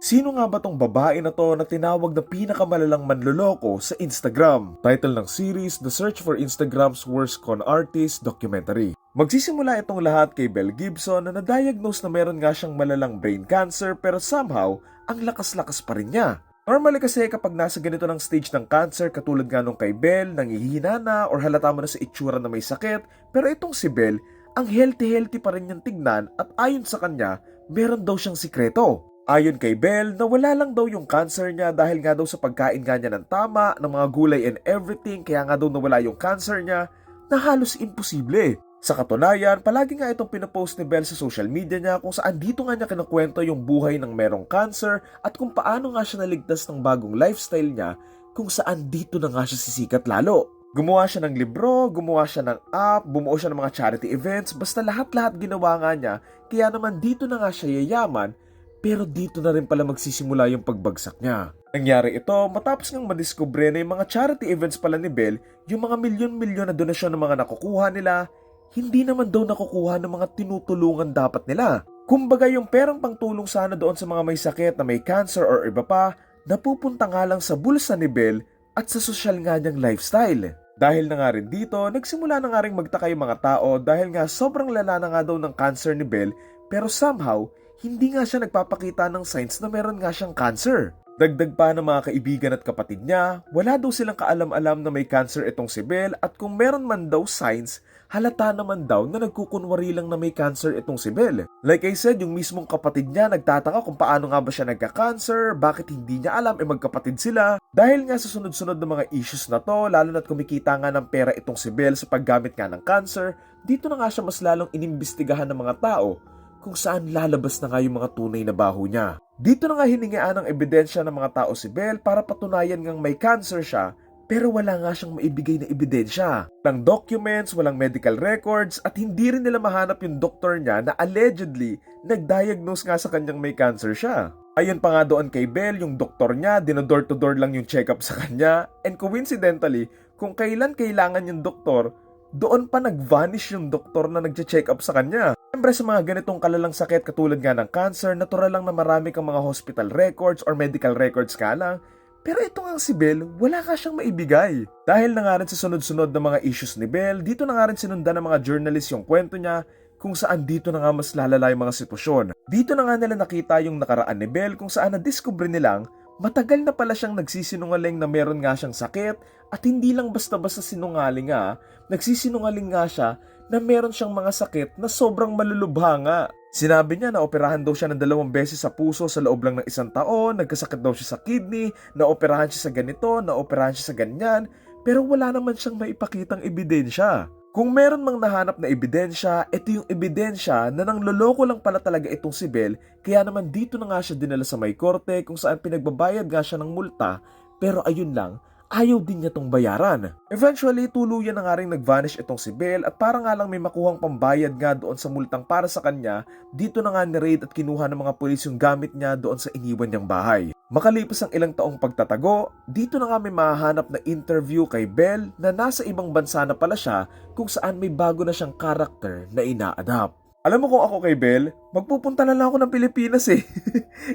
Sino nga ba tong babae na to na tinawag na pinakamalalang manloloko sa Instagram? Title ng series, The Search for Instagram's Worst Con Artist Documentary. Magsisimula itong lahat kay Belle Gibson na na-diagnose na meron nga siyang malalang brain cancer pero somehow, ang lakas-lakas pa rin niya. Normally kasi kapag nasa ganito ng stage ng cancer katulad nga nung kay Belle, nangihina na or halata mo na sa itsura na may sakit, pero itong si Belle, ang healthy-healthy pa rin niyang tignan at ayon sa kanya, meron daw siyang sikreto. Ayon kay Belle, nawala lang daw yung cancer niya dahil nga daw sa pagkain nga niya ng tama, ng mga gulay and everything, kaya nga daw nawala yung cancer niya na halos imposible. Sa katunayan, palagi nga itong pinopost ni Belle sa social media niya kung saan dito nga niya kinukwento yung buhay ng merong cancer at kung paano nga siya naligtas ng bagong lifestyle niya kung saan dito na nga siya sisikat lalo. Gumawa siya ng libro, gumawa siya ng app, bumuo siya ng mga charity events, basta lahat-lahat ginawa nga niya, kaya naman dito na nga siya yayaman. Pero dito na rin pala magsisimula yung pagbagsak niya. Nangyari ito matapos ngang madiskubre na yung mga charity events pala ni Belle, yung mga milyon-milyon na donasyon ng mga nakukuha nila, hindi naman daw nakukuha ng mga tinutulungan dapat nila. Kumbaga yung perang pangtulong sana doon sa mga may sakit na may cancer or iba pa, napupunta nga lang sa bulsa ni Belle at sa social nga niyang lifestyle. Dahil na nga rin dito, nagsimula na nga rin magtaka yung mga tao dahil nga sobrang lala na nga daw ng cancer ni Belle pero somehow, hindi nga siya nagpapakita ng signs na meron nga siyang cancer. Dagdag pa ng mga kaibigan at kapatid niya, wala daw silang kaalam-alam na may cancer itong si Belle at kung meron man daw signs, halata naman daw na nagkukunwari lang na may cancer itong si Belle. Like I said, yung mismong kapatid niya nagtataka kung paano nga ba siya nagka-cancer, bakit hindi niya alam magkapatid sila. Dahil nga sa sunod-sunod na mga issues na to, lalo na't kumikita nga ng pera itong si Belle sa paggamit nga ng cancer, dito na nga siya mas lalong inimbestigahan ng mga tao kung saan lalabas na nga yung mga tunay na baho niya. Dito na nga hiningaan ng ebidensya ng mga tao si Belle para patunayan ngang may cancer siya pero wala nga siyang maibigay na ebidensya. Walang documents, walang medical records at hindi rin nila mahanap yung doktor niya na allegedly nag-diagnose nga sa kanyang may cancer siya. Ayon pa nga doon kay Belle, yung doktor niya, dinodor to door lang yung check-up sa kanya and coincidentally, kung kailan kailangan yung doktor, doon pa nag-vanish yung doktor na nag-check up sa kanya. Siyempre sa mga ganitong kalalang sakit katulad nga ng cancer, natural lang na marami kang mga hospital records or medical records ka lang. Pero ito nga si Belle, wala ka siyang maibigay. Dahil na nga rin sa sunod-sunod na mga issues ni Belle, dito na nga rin sinundan ng mga journalist yung kwento niya kung saan dito na nga mas lalala yung mga sitwasyon. Dito na nga nila nakita yung nakaraan ni Belle kung saan na-discover nilang matagal na pala siyang nagsisinungaling na meron nga siyang sakit at hindi lang basta-basta sinungaling nga, nagsisinungaling nga siya na meron siyang mga sakit na sobrang malulubha nga. Sinabi niya na operahan daw siya ng 2 beses sa puso sa loob lang ng 1 taon, nagkasakit daw siya sa kidney, naoperahan siya sa ganito, naoperahan siya sa ganyan, pero wala naman siyang maipakitang ebidensya. Kung meron mang nahanap na ebidensya, ito yung ebidensya na nangloloko lang pala talaga itong si Belle, kaya naman dito na nga siya dinala sa may korte kung saan pinagbabayad nga siya ng multa, pero ayun lang, ayaw din niya tong bayaran. Eventually, tuluyan na nga rin nag-vanish itong si Belle at para nga lang may makuhang pambayad nga doon sa multang para sa kanya, dito na nga ni-raid at kinuha ng mga pulis yung gamit niya doon sa iniwan niyang bahay. Makalipas ang ilang taong pagtatago, dito na nga may mahahanap na interview kay Belle na nasa ibang bansa na pala siya kung saan may bago na siyang karakter na ina-adapt. Alam mo kung ako kay Belle, magpupunta na lang ako ng Pilipinas eh.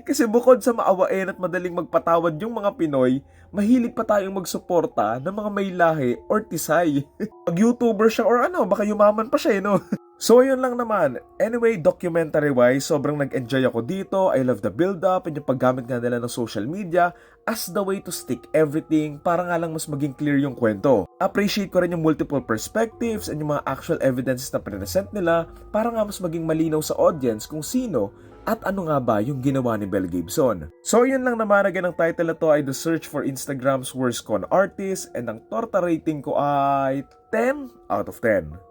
Kasi bukod sa maawain at madaling magpatawad yung mga Pinoy, mahilig pa tayong magsuporta ng mga may lahi or tisay. Mag-YouTuber siya or ano, baka yumaman pa siya no? So ayun lang naman. Anyway, documentary wise, sobrang nag-enjoy ako dito. I love the build-up and yung paggamit nga nila ng social media as the way to stick everything para nga lang mas maging clear yung kwento. Appreciate ko rin yung multiple perspectives and yung mga actual evidences na present nila para nga mas maging malinaw sa audience kung sino at ano nga ba yung ginawa ni Belle Gibson. So yun lang naman, again ang title na to ay The Search for Instagram's Worst Con Artist and ang torta rating ko ay 10 out of 10.